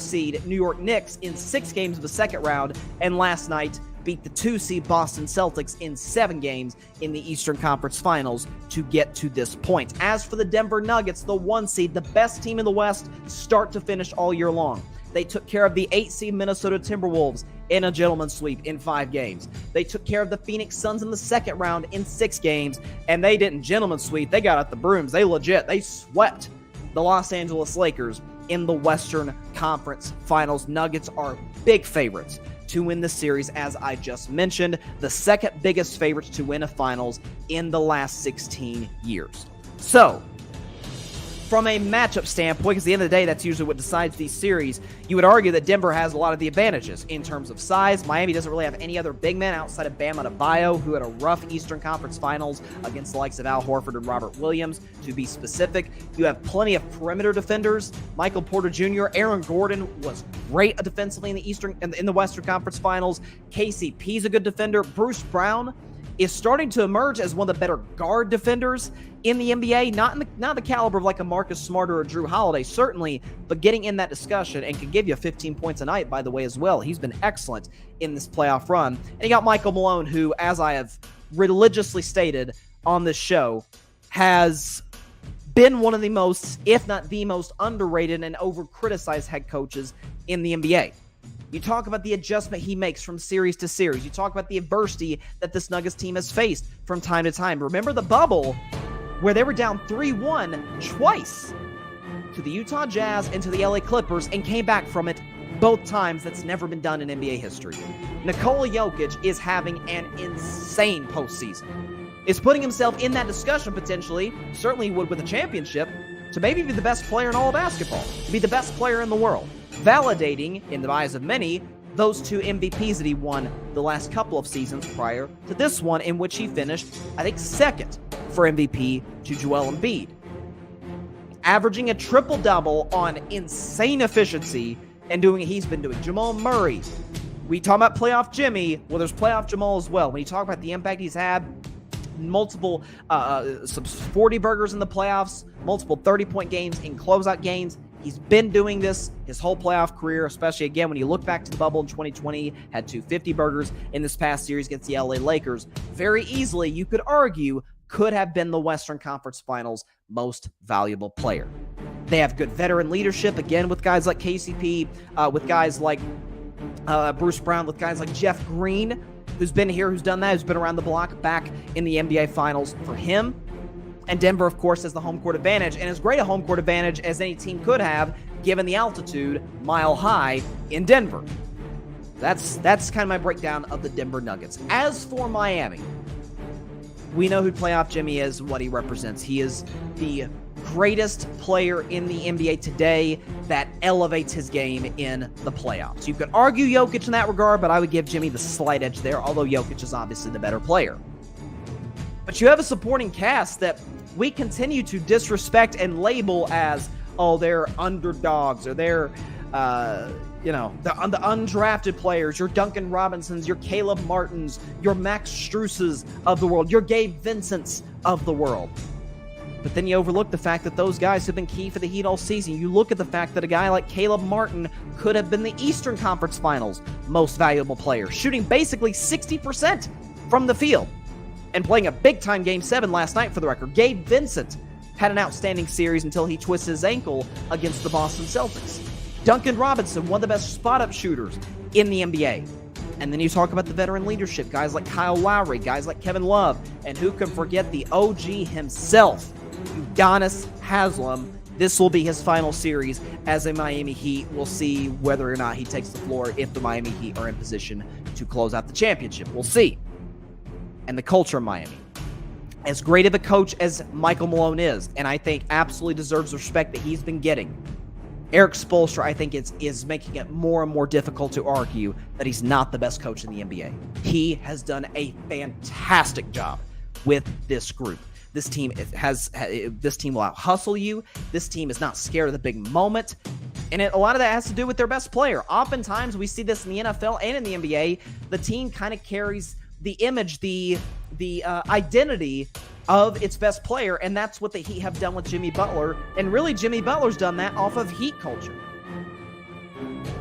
seed New York Knicks in 6 games of the second round, and last night beat the 2 seed Boston Celtics in 7 games in the Eastern Conference Finals to get to this point. As for the Denver Nuggets, the 1 seed, the best team in the West, start to finish all year long. They took care of the 8 seed Minnesota Timberwolves in a gentleman's sweep in 5 games. They took care of the Phoenix Suns in the second round in 6 games, and they didn't gentleman's sweep. They got out the brooms. They swept the Los Angeles Lakers in the Western Conference Finals. Nuggets are big favorites to win the series, as I just mentioned, the second biggest favorites to win a finals in the last 16 years. So, from a matchup standpoint, because at the end of the day, that's usually what decides these series, you would argue that Denver has a lot of the advantages in terms of size. Miami doesn't really have any other big men outside of Bam Adebayo, who had a rough Eastern Conference Finals against the likes of Al Horford and Robert Williams, to be specific. You have plenty of perimeter defenders. Michael Porter Jr., Aaron Gordon was great defensively in the Western Conference Finals. KCP's a good defender. Bruce Brown is starting to emerge as one of the better guard defenders in the NBA, not the caliber of like a Marcus Smart or a Drew Holiday, certainly, but getting in that discussion and can give you 15 points a night, by the way, as well. He's been excellent in this playoff run. And you got Michael Malone, who, as I have religiously stated on this show, has been one of the most, if not the most, underrated and over-criticized head coaches in the NBA. You talk about the adjustment he makes from series to series. You talk about the adversity that this Nuggets team has faced from time to time. Remember the bubble where they were down 3-1 twice to the Utah Jazz and to the LA Clippers and came back from it both times. That's never been done in NBA history. Nikola Jokic is having an insane postseason. Is putting himself in that discussion potentially, certainly would with a championship, to maybe be the best player in all of basketball, to be the best player in the world. Validating, in the eyes of many, those 2 MVPs that he won the last couple of seasons prior to this one, in which he finished, I think, second for MVP to Joel Embiid. Averaging a triple-double on insane efficiency and doing what he's been doing. Jamal Murray. We talk about playoff Jimmy. Well, there's playoff Jamal as well. When you talk about the impact he's had, multiple some 40 burgers in the playoffs, multiple 30-point games in closeout games. He's been doing this his whole playoff career, especially, again, when you look back to the bubble in 2020, had 2 50 burgers in this past series against the LA Lakers. Very easily, you could argue, could have been the Western Conference Finals most valuable player. They have good veteran leadership, again, with guys like KCP, with guys like Bruce Brown, with guys like Jeff Green, who's been here, who's done that, who's been around the block back in the NBA Finals for him. And Denver, of course, has the home court advantage, and as great a home court advantage as any team could have, given the altitude mile high in Denver. That's kind of my breakdown of the Denver Nuggets. As for Miami, we know who playoff Jimmy is and what he represents. He is the greatest player in the NBA today that elevates his game in the playoffs. You could argue Jokic in that regard, but I would give Jimmy the slight edge there, although Jokic is obviously the better player. But you have a supporting cast that we continue to disrespect and label as, oh, they're underdogs, or they're, the undrafted players, your Duncan Robinsons, your Caleb Martins, your Max Struses of the world, your Gabe Vincents of the world. But then you overlook the fact that those guys have been key for the Heat all season. You look at the fact that a guy like Caleb Martin could have been the Eastern Conference Finals most valuable player, shooting basically 60% from the field and playing a big-time Game 7 last night, for the record. Gabe Vincent had an outstanding series until he twisted his ankle against the Boston Celtics. Duncan Robinson, one of the best spot-up shooters in the NBA. And then you talk about the veteran leadership, guys like Kyle Lowry, guys like Kevin Love, and who can forget the OG himself, Udonis Haslem. This will be his final series as a Miami Heat. We'll see whether or not he takes the floor if the Miami Heat are in position to close out the championship. We'll see. And the culture of Miami. As great of a coach as Michael Malone is, and I think absolutely deserves the respect that he's been getting, Eric Spoelstra, I think, is making it more and more difficult to argue that he's not the best coach in the NBA. He has done a fantastic job with this group. This team will out-hustle you. This team is not scared of the big moment. And a lot of that has to do with their best player. Oftentimes, we see this in the NFL and in the NBA. The team kind of carries image, the identity of its best player, and that's what the Heat have done with Jimmy Butler. And really, Jimmy Butler's done that off of Heat culture.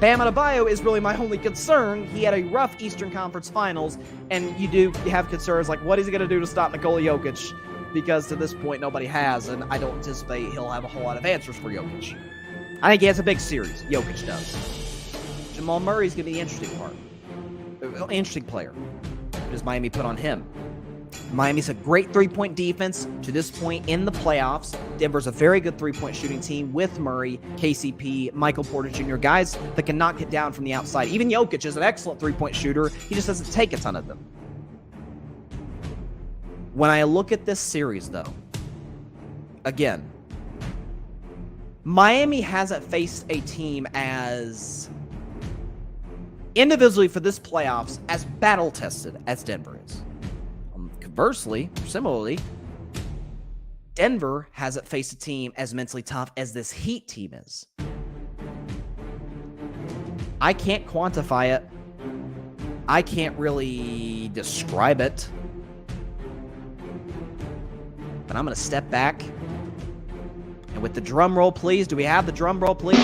Bam Adebayo is really my only concern. He had a rough Eastern Conference Finals, and you have concerns like, what is he going to do to stop Nikola Jokic? Because to this point, nobody has, and I don't anticipate he'll have a whole lot of answers for Jokic. I think he has a big series. Jokic does. Jamal Murray's going to be the interesting part. Interesting player. What does Miami put on him? Miami's a great three-point defense to this point in the playoffs. Denver's a very good three-point shooting team with Murray, KCP, Michael Porter Jr., guys that can knock it down from the outside. Even Jokic is an excellent three-point shooter. He just doesn't take a ton of them. When I look at this series, though, again, Miami hasn't faced a team as individually for this playoffs as battle-tested as Denver is. Conversely, similarly, Denver hasn't faced a team as mentally tough as this Heat team is. I can't quantify it. I can't really describe it. But I'm going to step back. And with the drum roll, please. Do we have the drum roll, please?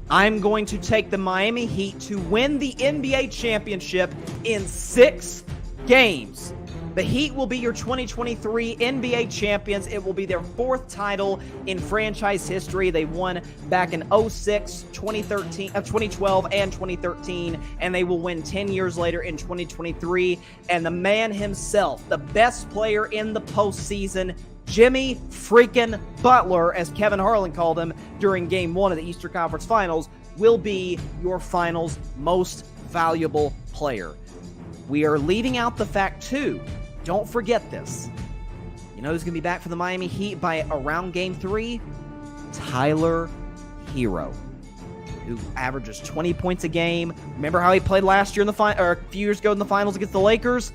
I'm going to take the Miami Heat to win the NBA championship in 6 games. The Heat will be your 2023 NBA champions. It will be their 4th title in franchise history. They won back in 06, 2012, and 2013, and they will win 10 years later in 2023. And the man himself, the best player in the postseason, Jimmy freaking Butler, as Kevin Harlan called him during Game 1 of the Eastern Conference Finals, will be your finals most valuable player. We are leaving out the fact, too, don't forget this. You know who's going to be back for the Miami Heat by around Game 3? Tyler Hero, who averages 20 points a game. Remember how he played last year in the or a few years ago in the finals against the Lakers?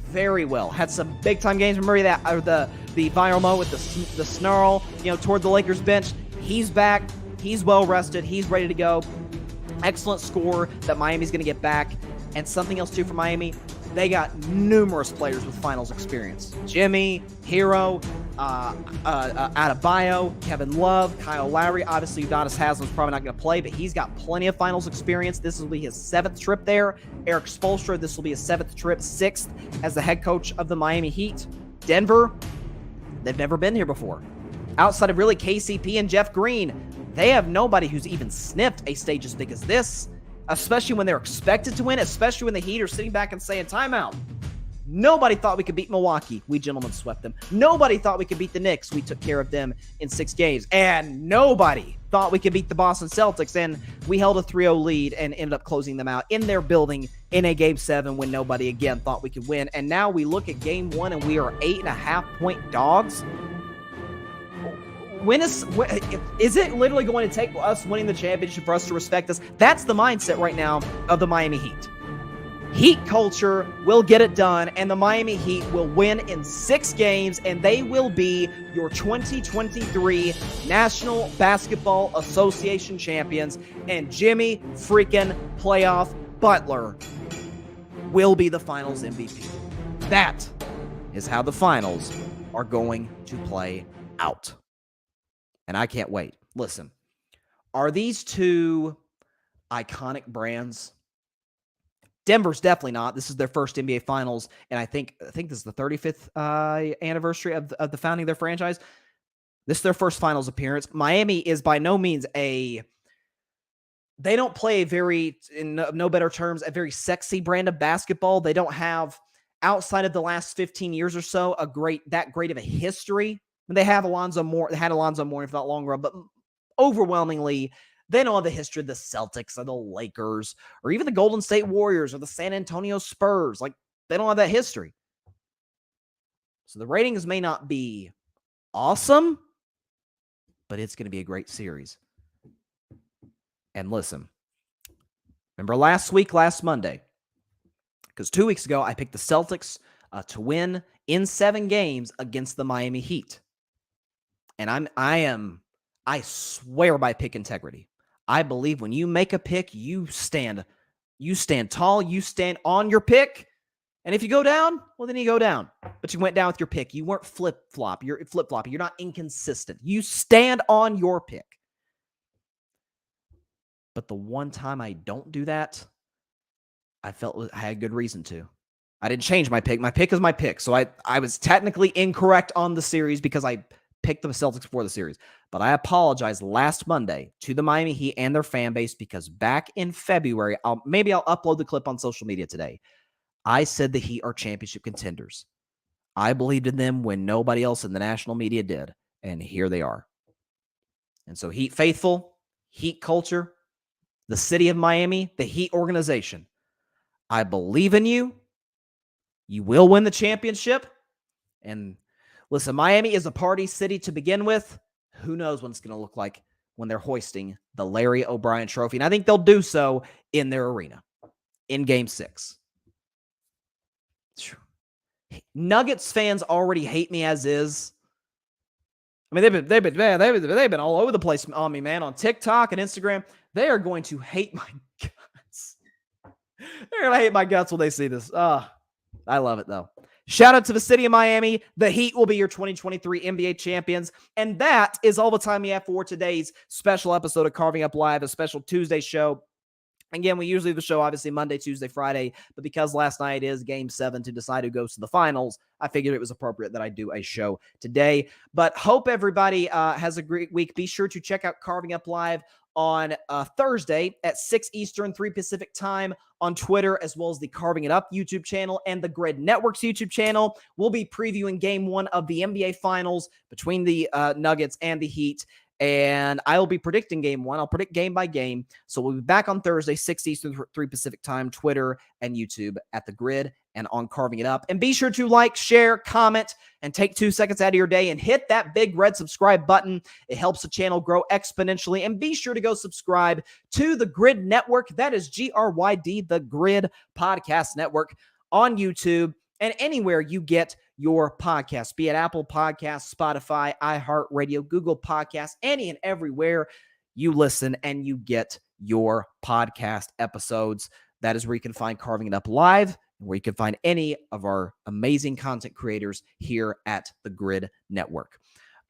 Very well. Had some big-time games. Remember that, or the viral moment with the snarl, toward the Lakers bench. He's back. He's well-rested. He's ready to go. Excellent score that Miami's going to get back. And something else, too, for Miami, they got numerous players with finals experience. Jimmy, Hero, Adebayo, Kevin Love, Kyle Lowry. Obviously, Udonis Haslem's probably not going to play, but he's got plenty of finals experience. This will be his 7th trip there. Eric Spoelstra, this will be his 7th trip, 6th as the head coach of the Miami Heat. Denver, they've never been here before. Outside of really KCP and Jeff Green, they have nobody who's even sniffed a stage as big as this. Especially when they're expected to win, especially when the Heat are sitting back and saying, timeout. Nobody thought we could beat Milwaukee. We gentlemen swept them. Nobody thought we could beat the Knicks. We took care of them in 6 games. And nobody thought we could beat the Boston Celtics. And we held a 3-0 lead and ended up closing them out in their building in a Game 7 when nobody, again, thought we could win. And now we look at Game 1 and we are 8.5-point dogs. Is it literally going to take us winning the championship for us to respect us? That's the mindset right now of the Miami Heat. Heat culture will get it done, and the Miami Heat will win in 6 games, and they will be your 2023 National Basketball Association champions, and Jimmy freaking playoff Butler will be the finals MVP. That is how the finals are going to play out. And I can't wait. Listen, are these 2 iconic brands? Denver's definitely not. This is their first NBA Finals, and I think this is the 35th anniversary of the founding of their franchise. This is their first Finals appearance. Miami is by no means they don't play in no better terms, a very sexy brand of basketball. They don't have, outside of the last 15 years or so, that great of a history. They have Alonzo Mourning, if not longer, but overwhelmingly, they don't have the history of the Celtics or the Lakers or even the Golden State Warriors or the San Antonio Spurs. Like, they don't have that history. So the ratings may not be awesome, but it's going to be a great series. And listen, remember last Monday, because 2 weeks ago, I picked the Celtics to win in 7 games against the Miami Heat. And I swear by pick integrity. I believe when you make a pick, you stand tall, you stand on your pick. And if you go down, well, then you go down. But you went down with your pick. You weren't flip-flop. You're flip-flopping. You're not inconsistent. You stand on your pick. But the one time I don't do that, I felt I had good reason to. I didn't change my pick. My pick is my pick. So I was technically incorrect on the series because I picked the Celtics before the series. But I apologized last Monday to the Miami Heat and their fan base because back in February, maybe I'll upload the clip on social media today. I said the Heat are championship contenders. I believed in them when nobody else in the national media did. And here they are. And so Heat faithful, Heat culture, the city of Miami, the Heat organization. I believe in you. You will win the championship. And listen, Miami is a party city to begin with. Who knows what it's going to look like when they're hoisting the Larry O'Brien Trophy. And I think they'll do so in their arena in Game 6. Nuggets fans already hate me as is. I mean, they've been all over the place on me, man, on TikTok and Instagram. They are going to hate my guts. They're going to hate my guts when they see this. I love it, though. Shout out to the city of Miami. The Heat will be your 2023 NBA champions. And that is all the time we have for today's special episode of Carving Up Live, a special Tuesday show. Again, we usually do the show, obviously, Monday, Tuesday, Friday. But because last night is Game 7 to decide who goes to the finals, I figured it was appropriate that I do a show today. But hope everybody has a great week. Be sure to check out Carving Up Live on Thursday at 6 Eastern, 3 Pacific time on Twitter, as well as the Carving It Up YouTube channel and the Grid Network's YouTube channel. We'll be previewing Game 1 of the NBA Finals between the Nuggets and the Heat. And I will be predicting Game 1. I'll predict game by game. So we'll be back on Thursday, 6 Eastern, 3 Pacific time, Twitter and YouTube at The Grid and on Carving It Up. And be sure to like, share, comment, and take 2 seconds out of your day and hit that big red subscribe button. It helps the channel grow exponentially. And be sure to go subscribe to The Grid Network. That is GRYD, The Grid Podcast Network on YouTube and anywhere you get your podcast, be it Apple Podcasts, Spotify, iHeartRadio, Google Podcasts, any and everywhere you listen and you get your podcast episodes. That is where you can find Carving It Up Live, where you can find any of our amazing content creators here at the Grid Network.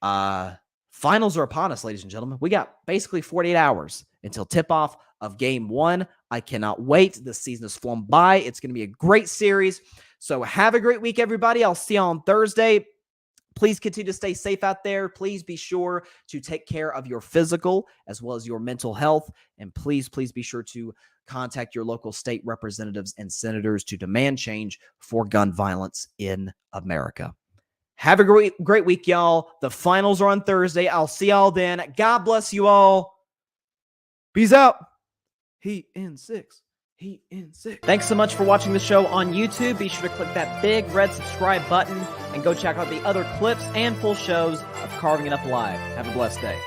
Finals are upon us, ladies and gentlemen. We got basically 48 hours until tip-off of Game 1. I cannot wait. This season has flown by. It's going to be a great series. So have a great week, everybody. I'll see you on Thursday. Please continue to stay safe out there. Please be sure to take care of your physical as well as your mental health. And please be sure to contact your local state representatives and senators to demand change for gun violence in America. Have a great week, y'all. The finals are on Thursday. I'll see y'all then. God bless you all. Peace out. Heat in 6. Heat in 6. Thanks so much for watching the show on YouTube. Be sure to click that big red subscribe button and go check out the other clips and full shows of Carving It Up Live. Have a blessed day.